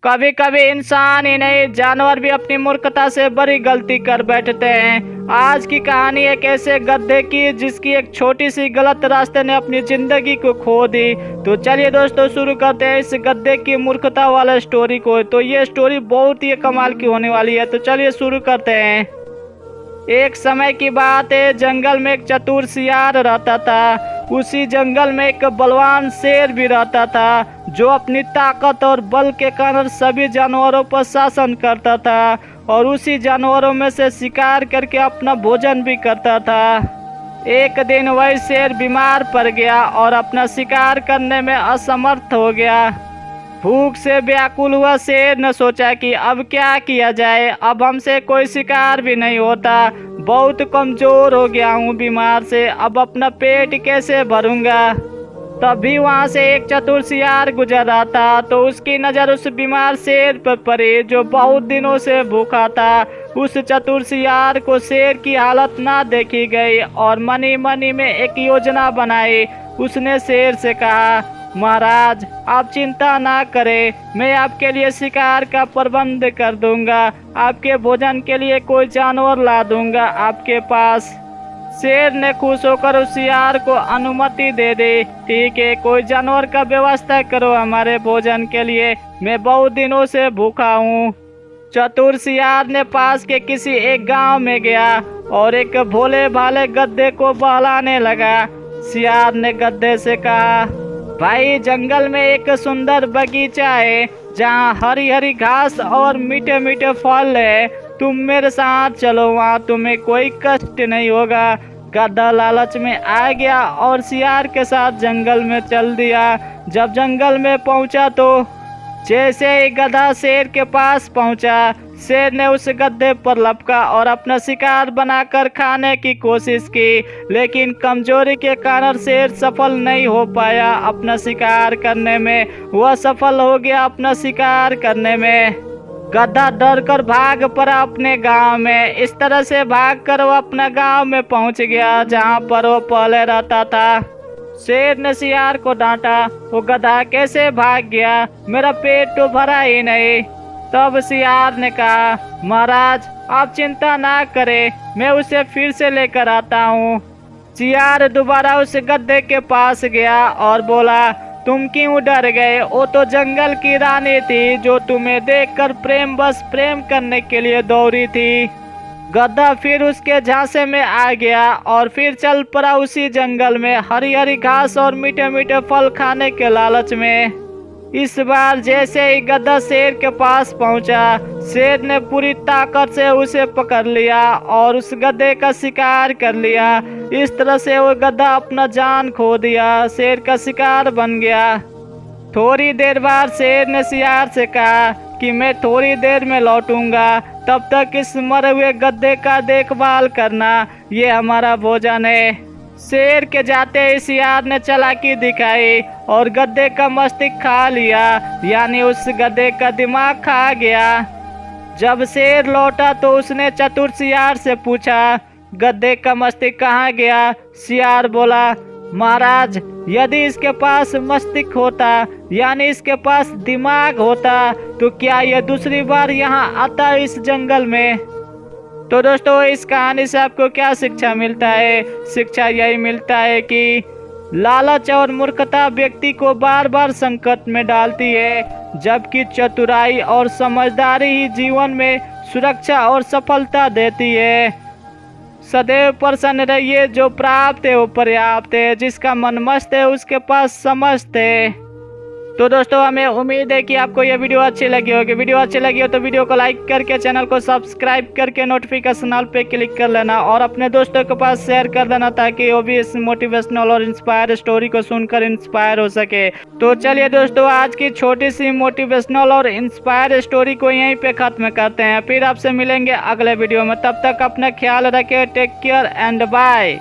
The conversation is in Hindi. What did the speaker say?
कभी कभी इंसान ही नहीं, जानवर भी अपनी मूर्खता से बड़ी गलती कर बैठते हैं। आज की कहानी एक ऐसे गधे की जिसकी एक छोटी सी गलत रास्ते ने अपनी जिंदगी को खो दी। तो चलिए दोस्तों शुरू करते हैं इस गधे की मूर्खता वाला स्टोरी को। तो ये स्टोरी बहुत ही कमाल की होने वाली है। तो चलिए शुरू करते हैं। एक समय की बात है, जंगल में एक चतुर सियार रहता था। उसी जंगल में एक बलवान शेर भी रहता था जो अपनी ताकत और बल के कारण सभी जानवरों पर शासन करता था और उसी जानवरों में से शिकार करके अपना भोजन भी करता था। एक दिन वही शेर बीमार पड़ गया और अपना शिकार करने में असमर्थ हो गया। भूख से व्याकुल हुआ शेर ने सोचा कि अब क्या किया जाए, अब हमसे कोई शिकार भी नहीं होता, बहुत कमजोर हो गया हूँ बीमार से, अब अपना पेट कैसे भरूंगा। तभी वहाँ से एक चतुर सियार गुजर रहा था तो उसकी नज़र उस बीमार शेर पर पड़ी जो बहुत दिनों से भूखा था। उस चतुर सियार को शेर की हालत ना देखी गई और मनी मनी में एक योजना बनाई। उसने शेर से कहा, महाराज आप चिंता ना करें, मैं आपके लिए शिकार का प्रबंध कर दूंगा, आपके भोजन के लिए कोई जानवर ला दूंगा आपके पास। शेर ने खुश होकर उस सियार को अनुमति दे दी। ठीक है, कोई जानवर का व्यवस्था करो हमारे भोजन के लिए, मैं बहुत दिनों से भूखा हूँ। चतुर सियार ने पास के किसी एक गांव में गया और एक भोले भाले गधे को बहलाने लगा। सियार ने गधे से कहा, भाई जंगल में एक सुंदर बगीचा है जहाँ हरी हरी घास और मीठे मीठे फल है, तुम मेरे साथ चलो, वहाँ तुम्हें कोई कष्ट नहीं होगा। गधा लालच में आ गया और सियार के साथ जंगल में चल दिया। जब जंगल में पहुँचा तो जैसे ही गधा शेर के पास पहुंचा, शेर ने उस गधे पर लपका और अपना शिकार बनाकर खाने की कोशिश की, लेकिन कमजोरी के कारण शेर सफल नहीं हो पाया अपना शिकार करने में। वह सफल हो गया अपना शिकार करने में। गधा डर कर भाग पड़ा अपने गांव में। इस तरह से भागकर वो अपना गांव में पहुंच गया जहां पर वो पहले रहता था। शेर ने सियार को डांटा, वो गधा कैसे भाग गया, मेरा पेट तो भरा ही नहीं। तब सियार ने कहा, महाराज आप चिंता ना करें, मैं उसे फिर से लेकर आता हूँ। सियार दोबारा उस गधे के पास गया और बोला, तुम क्यों डर गए, वो तो जंगल की रानी थी जो तुम्हें देखकर प्रेम करने के लिए दौड़ी थी। गधा फिर उसके झांसे में आ गया और फिर चल पड़ा उसी जंगल में हरी हरी घास और मीठे मीठे फल खाने के लालच में। इस बार जैसे ही गधा शेर के पास पहुंचा, शेर ने पूरी ताकत से उसे पकड़ लिया और उस गधे का शिकार कर लिया। इस तरह से वो गधा अपना जान खो दिया, शेर का शिकार बन गया। थोड़ी देर बाद शेर ने सियार से कहा कि मैं थोड़ी देर में लौटूंगा, तब तक इस मरे हुए गधे का देखभाल करना, ये हमारा भोजन है। शेर के जाते ही सियार ने चालाकी दिखाई और गधे का मस्तिष्क खा लिया, यानी उस गधे का दिमाग खा गया। जब शेर लौटा तो उसने चतुर सियार से पूछा, गधे का मस्तिष्क कहाँ गया? सियार बोला, महाराज यदि इसके पास मस्तिष्क होता, यानी इसके पास दिमाग होता, तो क्या यह दूसरी बार यहाँ आता इस जंगल में? तो दोस्तों इस कहानी से आपको क्या शिक्षा मिलता है? शिक्षा यही मिलता है कि लालच और मूर्खता व्यक्ति को बार बार संकट में डालती है, जबकि चतुराई और समझदारी ही जीवन में सुरक्षा और सफलता देती है। सदैव प्रसन्न रहिए, जो प्राप्त है वो पर्याप्त है, जिसका मन मस्त है उसके पास समस्त है। तो दोस्तों हमें उम्मीद है कि आपको ये वीडियो अच्छी लगी होगी। वीडियो अच्छी लगी हो तो वीडियो को लाइक करके चैनल को सब्सक्राइब करके नोटिफिकेशन ऑल पे क्लिक कर लेना और अपने दोस्तों के पास शेयर कर देना ताकि वो भी इस मोटिवेशनल और इंस्पायर स्टोरी को सुनकर इंस्पायर हो सके। तो चलिए दोस्तों आज की छोटी सी मोटिवेशनल और इंस्पायर स्टोरी को यहीं पे खत्म करते हैं। फिर आपसे मिलेंगे अगले वीडियो में, तब तक अपना ख्याल रखें। Take care and bye.